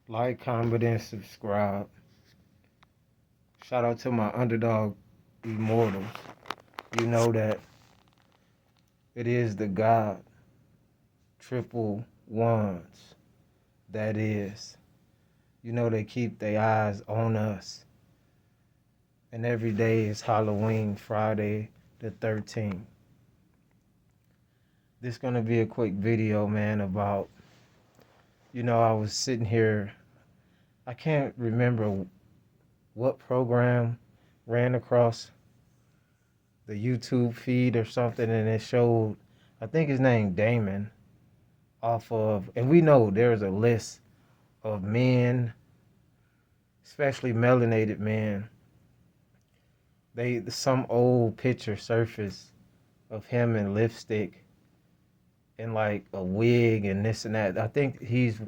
Like, comment, and subscribe. Shout out to my underdog immortals. You know that it is the God triple ones that is. You know they keep their eyes on us. And every day is Halloween, Friday the 13th. This gonna be a quick video, man, about, I was sitting here, I can't remember what program ran across the YouTube feed or something, and it showed, I think his name Damon, off of, and we know there's a list of men, especially melanated men. Some old picture surfaced of him in lipstick and like a wig and this and that. I think he's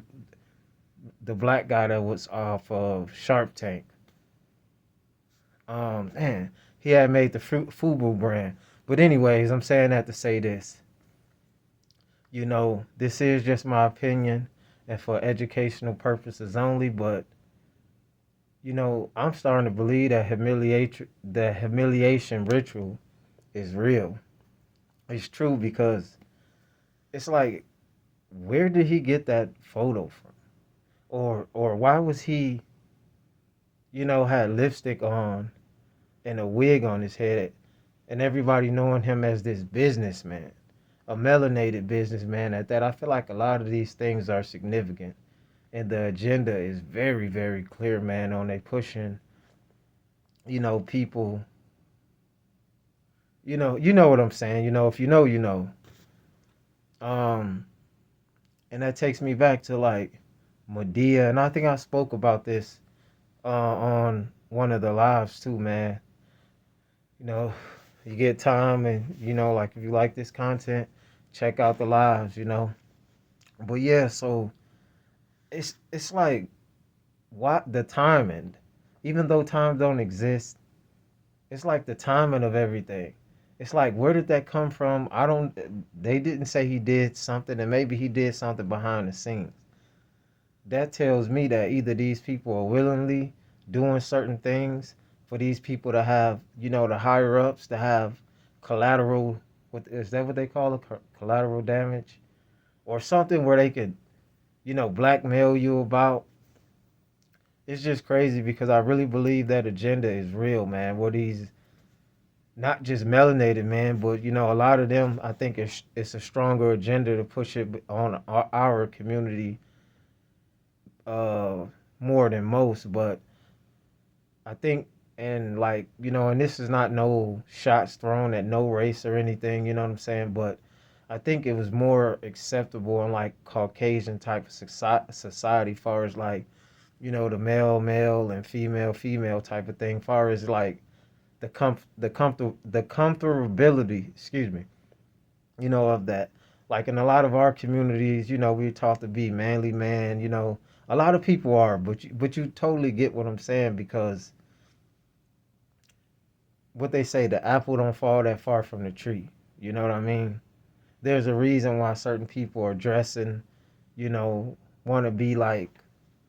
the black guy that was off of Shark Tank. Man, he had made the Fubu brand. But anyways, I'm saying that to say this. This is just my opinion and for educational purposes only, but I'm starting to believe that humiliation ritual is real. It's true because it's like, where did he get that photo from? Or why was he, had lipstick on and a wig on his head and everybody knowing him as this businessman, a melanated businessman at that? I feel like a lot of these things are significant. And the agenda is very, very clear, man, on they pushing, people, you know what I'm saying. If you know, you know. Um, and that takes me back to like Medea, and I think I spoke about this on one of the lives too, man. You know, you get time, and like if you like this content, check out the lives. But yeah, so it's like what the timing, even though time don't exist, it's like the timing of everything. It's like, where did that come from? I don't. They didn't say he did something, and maybe he did something behind the scenes. That tells me that either these people are willingly doing certain things for these people to have, the higher ups to have collateral. What is that? What they call it? Collateral damage, or something where they could, blackmail you about. It's just crazy because I really believe that agenda is real, man. What these not just melanated man, but a lot of them, I think it's a stronger agenda to push it on our community uh more than most. But I think, and like, and this is not no shots thrown at no race or anything, you know what I'm saying? But I think it was more acceptable in like Caucasian type of society, far as like, the male male and female female type of thing, far as like the comfortability, excuse me, of that. Like in a lot of our communities, we're taught to be manly man. A lot of people are, but you totally get what I'm saying, because what they say, the apple don't fall that far from the tree. You know what I mean? There's a reason why certain people are dressing, you know, want to be like.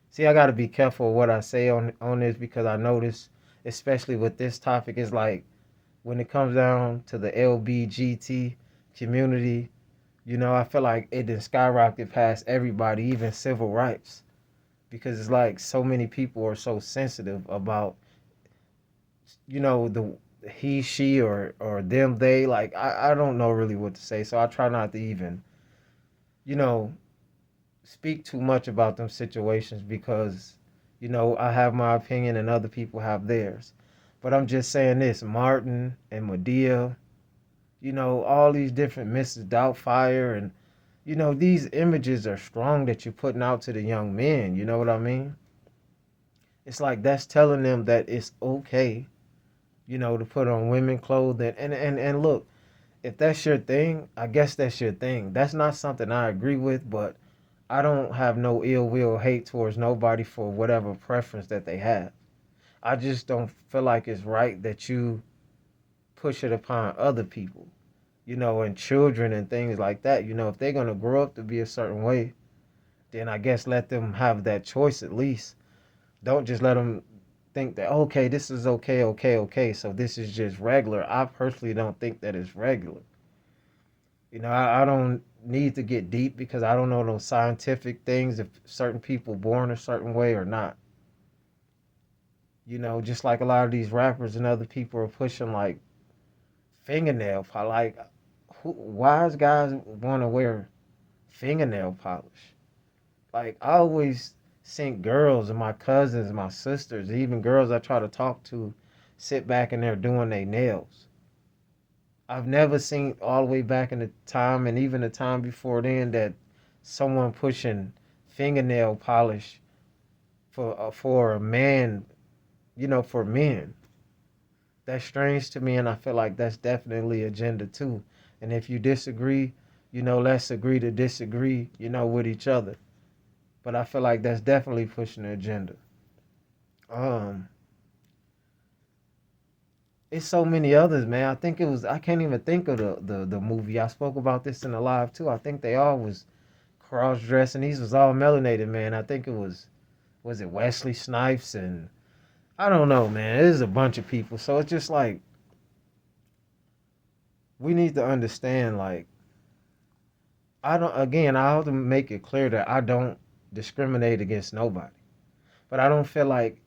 See, I got to be careful what I say on this, because I notice, especially with this topic, is like when it comes down to the LBGT community, I feel like it did skyrocket past everybody, even civil rights, because it's like so many people are so sensitive about, the he, she, or them, they. Like, I don't know really what to say, so I try not to even, you know, speak too much about them situations, because, I have my opinion and other people have theirs. But I'm just saying this: Martin and Medea, all these different Mrs. Doubtfire, and these images are strong that you're putting out to the young men. You know what I mean? It's like that's telling them that it's okay, to put on women clothing. And look, if that's your thing, I guess that's your thing. That's not something I agree with, but I don't have no ill will or hate towards nobody for whatever preference that they have. I just don't feel like it's right that you push it upon other people, and children and things like that. If they're gonna grow up to be a certain way, then I guess let them have that choice at least. Don't just let them think that okay, this is okay, okay, okay. So this is just regular. I personally don't think that it's regular. I don't need to get deep because I don't know those scientific things if certain people born a certain way or not. Just like a lot of these rappers and other people are pushing like fingernail polish. Like, why is guys want to wear fingernail polish? Like, I always seen girls and my cousins, my sisters, even girls I try to talk to, sit back and they're doing their nails. I've never seen all the way back in the time and even the time before then that someone pushing fingernail polish for a man, for men. That's strange to me, and I feel like that's definitely agenda too. And if you disagree, let's agree to disagree, with each other. But I feel like that's definitely pushing the agenda. Um, it's so many others, man. I think it was I can't even think of the movie. I spoke about this in the live too. I think they all was cross dressing. These was all melanated, man. I think it was it Wesley Snipes and I don't know, man. There's a bunch of people. So it's just like we need to understand like I have to make it clear that I don't discriminate against nobody. But I feel like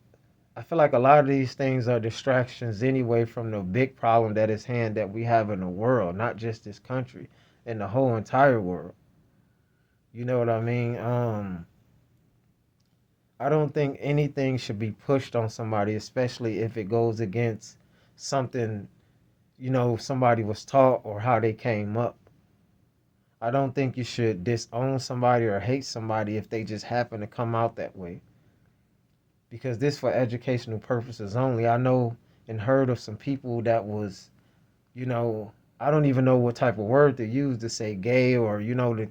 a lot of these things are distractions anyway from the big problem that is hand that we have in the world, not just this country, in the whole entire world. You know what I mean? I don't think anything should be pushed on somebody, especially if it goes against something, somebody was taught or how they came up. I don't think you should disown somebody or hate somebody if they just happen to come out that way. Because this for educational purposes only. I know and heard of some people that was, you know, I don't even know what type of word to use to say gay or, and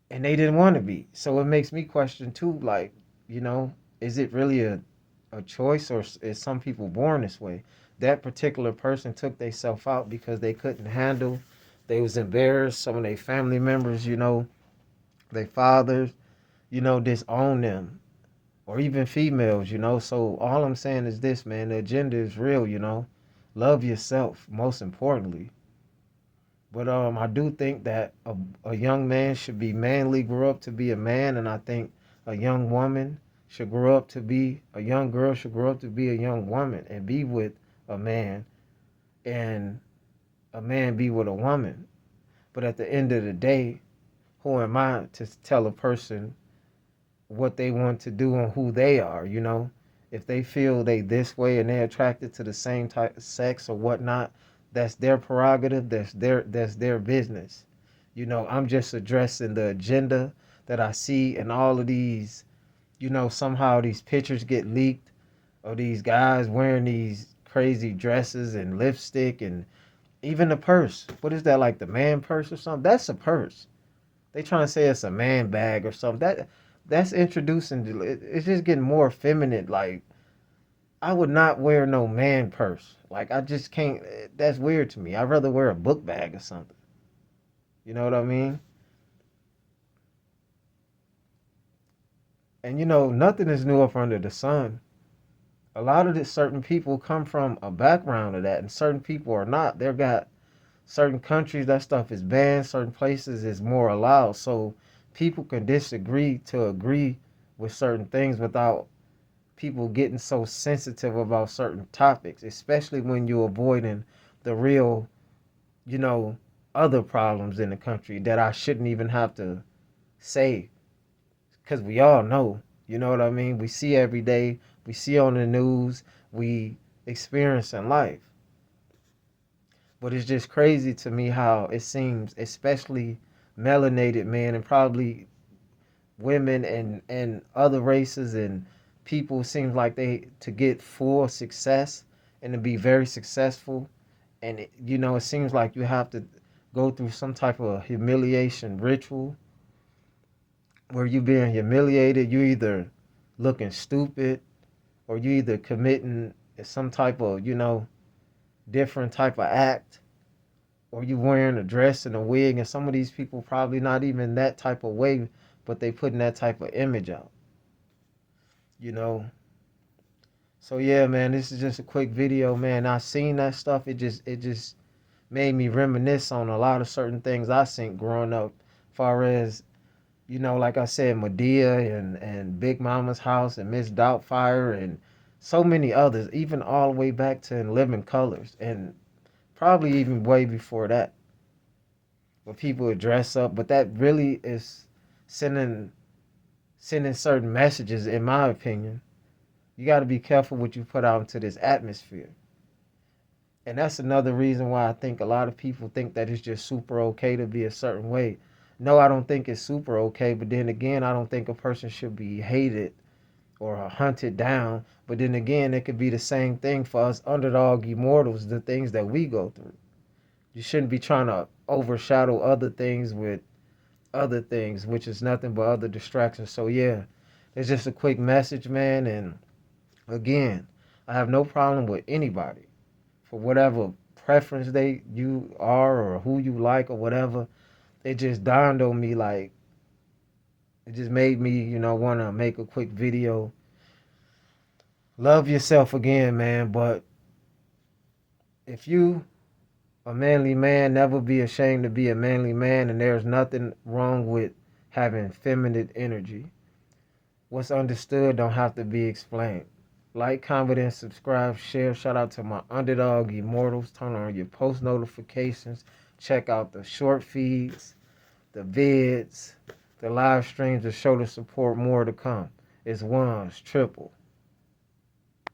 they didn't want to be. So it makes me question too, like, you know, is it really a choice or is some people born this way? That particular person took themselves out because they couldn't handle, they was embarrassed. Some of their family members, their fathers, disown them or even females, So all I'm saying is this, man, the agenda is real. Love yourself, most importantly. But I do think that a young man should be manly, grow up to be a man, and I think a young woman should grow up to be a young girl should grow up to be a young woman and be with a man, and a man be with a woman. But at the end of the day, who am I to tell a person what they want to do and who they are? If they feel they this way and they're attracted to the same type of sex or whatnot, that's their prerogative, that's their business. I'm just addressing the agenda that I see in all of these, somehow these pictures get leaked of these guys wearing these crazy dresses and lipstick and even the purse. What is that, like the man purse or something? That's a purse. They trying to say it's a man bag or something. That's introducing. It's just getting more feminine. Like I would not wear no man purse. Like I just can't. That's weird to me. I'd rather wear a book bag or something. You know what I mean? And nothing is new up under the sun. A lot of this certain people come from a background of that, and certain people are not. They've got certain countries that stuff is banned. Certain places is more allowed. So people can disagree to agree with certain things without people getting so sensitive about certain topics, especially when you're avoiding the real, you know, other problems in the country that I shouldn't even have to say because we all know, you know what I mean? We see every day, we see on the news, we experience in life. But it's just crazy to me how it seems, especially melanated men and probably women and other races and people seems like they to get full success and to be very successful and it seems like you have to go through some type of humiliation ritual where you being humiliated, you either looking stupid or you either committing some type of different type of act or you wearing a dress and a wig, and some of these people probably not even that type of way, but they putting that type of image out, you know. So yeah, man, this is just a quick video, man. I seen that stuff. It just made me reminisce on a lot of certain things I seen growing up, far as, you know, like I said, Medea and Big Mama's House and Miss Doubtfire and so many others, even all the way back to In Living Colors and probably even way before that, where people would dress up. But that really is sending sending certain messages, in my opinion. You got to be careful what you put out into this atmosphere. And that's another reason why I think a lot of people think that it's just super okay to be a certain way. No, I don't think it's super okay, but then again, I don't think a person should be hated or hunted down. But then again, it could be the same thing for us underdog immortals, the things that we go through. You shouldn't be trying to overshadow other things with other things, which is nothing but other distractions. So yeah, it's just a quick message, man. And again, I have no problem with anybody for whatever preference you are or who you like or whatever. It just dawned on me, like, it just made me, want to make a quick video. Love yourself again, man. But if you a manly man, never be ashamed to be a manly man, and there's nothing wrong with having feminine energy. What's understood don't have to be explained. Like, comment, and subscribe, share. Shout out to my underdog immortals. Turn on your post notifications. Check out the short feeds, the vids, the live streams to show the support. More to come. It's ones, triple.